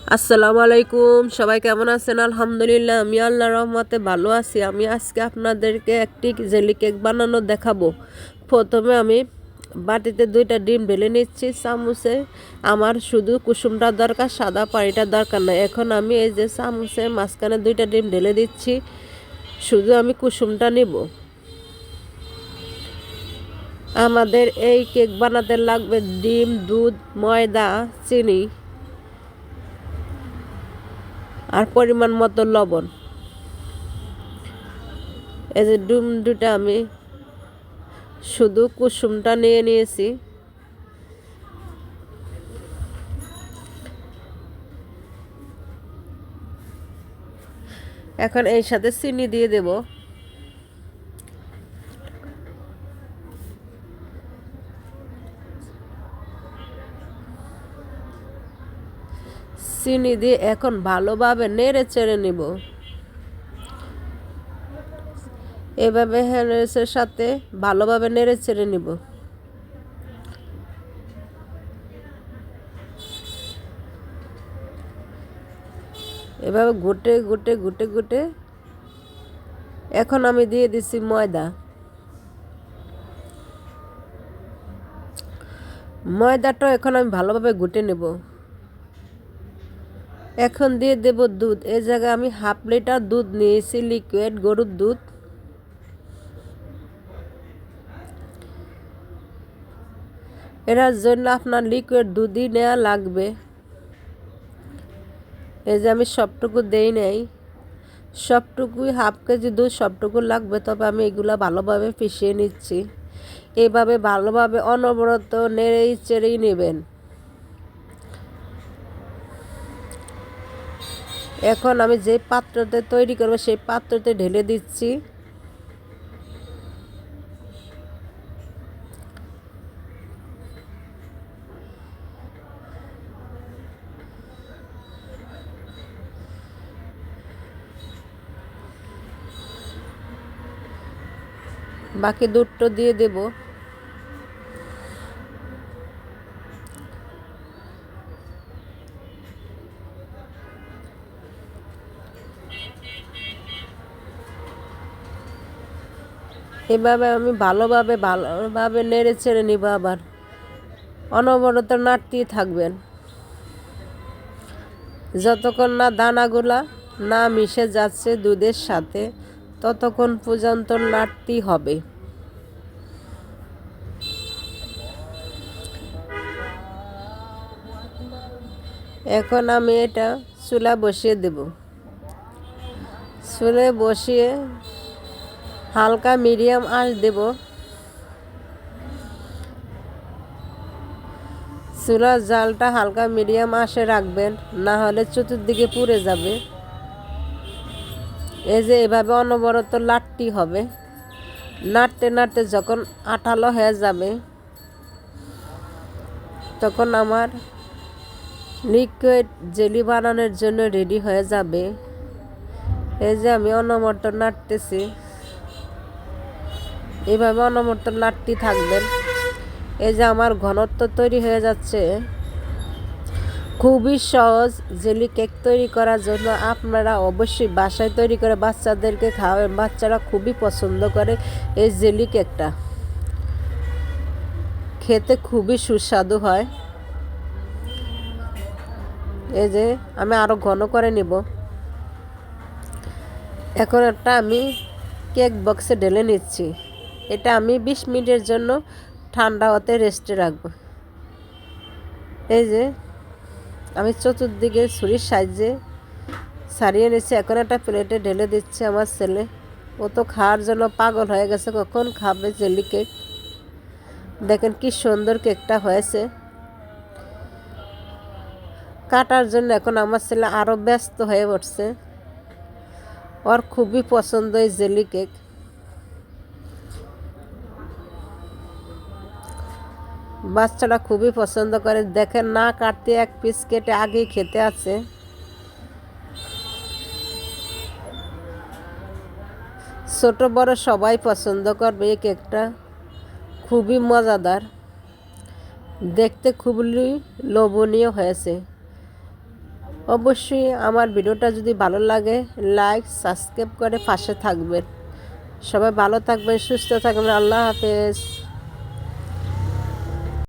আসসালামু আলাইকুম, সবাই কেমন আছেন? আলহামদুলিল্লাহ, আমি আল্লাহর রহমতে ভালো আছি। আমি আজকে আপনাদেরকে একটি জেলি কেক বানানো দেখাবো। প্রথমে আমি বাটিতে 2টা ডিম ঢেলে নিচ্ছি চামচে। আমার শুধু কুসুমটা দরকার, সাদা পানিটা দরকার না। এখন আমি এই যে চামচে মাঝখানে 2টা ডিম ঢেলে দিচ্ছি, শুধু আমি কুসুমটা নিব। আমাদের এই কেক বানাতে লাগবে ডিম, দুধ, ময়দা, চিনি আর পরিমাণ মতো লবণ। এই যে ডিম দুটা আমি শুধু কুসুমটা নিয়ে নিয়েছি। এখন এই সাথে চিনি দিয়ে দেব। চিনি দিয়ে এখন ভালোভাবে নেড়ে চেড়ে নিব। এভাবে হ্যান্ডের সাথে ভালোভাবে নেড়ে চেড়ে নিব। এভাবে ঘুটে ঘুটে ঘুটে ঘুটে এখন আমি দিয়ে দিছি ময়দা। ময়দাটা এখন আমি ভালোভাবে ঘুটে নেব। এখন দিয়ে দেব দুধ। এই জায়গায় আমি 1/2 লিটার দুধ নিয়েছি, লিকুইড গরুর দুধ। এটার জন্য আপনার লিকুইড দুধই নেওয়া লাগবে। এই যে আমি সবটুকু দেই নাই, সবটুকুই 1/2 কেজি দুধ সবটুকু লাগবে। তবে আমি এগুলা ভালোভাবে পিষিয়ে নিচ্ছি। এইভাবে ভালোভাবে অনবরত নেড়েই চেড়েই নেবেন। এখন আমি যে পাত্রতে তৈরি করব সেই পাত্রতে ঢেলে দিচ্ছি। বাকি দুধটা দিয়ে দেব। এভাবে আমি ভালোভাবে নেড়ে চেড়ে নিব। আবার অনবরত নাড়তেই থাকবেন যতক্ষণ না দানাগুলা না মিশে যাচ্ছে দুধের সাথে, ততক্ষণ পর্যন্ত নাড়তেই হবে। এখন আমি এটা চুলা বসিয়ে দেব। চুলায় বসিয়ে হালকা মিডিয়াম আঁচ দেব। চুলার জালটা হালকা মিডিয়াম আঁচে রাখবেন, না হলে চতুর্দিকে পুড়ে যাবে। এই যে এভাবে অনবরত নাড়তেই হবে। নাড়তে নাড়তে যখন আঠালো হয়ে যাবে, তখন আমার লিকুইড জেলি বানানোর জন্য রেডি হয়ে যাবে। এই যে আমি অনবরত নাড়তেছি। এইভাবে অনবরত নাড়তেই থাকবেন। এই যে আমার ঘনত্ব তৈরি হয়ে যাচ্ছে। খুবই সহজ জেলি কেক তৈরি করার জন্য আপনারা অবশ্যই বাসায় তৈরি করে বাচ্চাদেরকে খাওয়াবেন। বাচ্চারা খুবই পছন্দ করে এই জেলি কেকটা। খেতে খুবই সুস্বাদু হয়। এই যে আমি আরও ঘন করে নেব। এখন একটা আমি কেক বক্সে ঢেলে নিচ্ছি। এটা আমি 20 মিনিটের জন্য ঠান্ডা হতে রেস্টে রাখবো। এই যে আমি চতুর্দিকে ছুরির সাহায্যে ছাড়িয়ে নিচ্ছি। এখন একটা প্লেটে ঢেলে দিচ্ছে আমার ছেলে। ও তো খাওয়ার জন্য পাগল হয়ে গেছে, কখন খাবে জেলি কেক। দেখেন কি সুন্দর কেকটা হয়েছে। কাটার জন্য এখন আমার ছেলে আরও ব্যস্ত হয়ে পড়ছে। ওর খুবই পছন্দ এই জেলি কেক। বাচ্চারা খুবই পছন্দ করে। দেখেন না কাটতে এক পিস কেটে আগেই খেতে আছে। ছোট বড় সবাই পছন্দ করবে এই কেকটা। খুবই মজাদার, দেখতে খুবই লোভনীয় হয়েছে। অবশ্যই আমার ভিডিওটা যদি ভালো লাগে লাইক সাবস্ক্রাইব করে পাশে থাকবেন। সবাই ভালো থাকবেন, সুস্থ থাকবেন। আল্লাহ হাফেজ।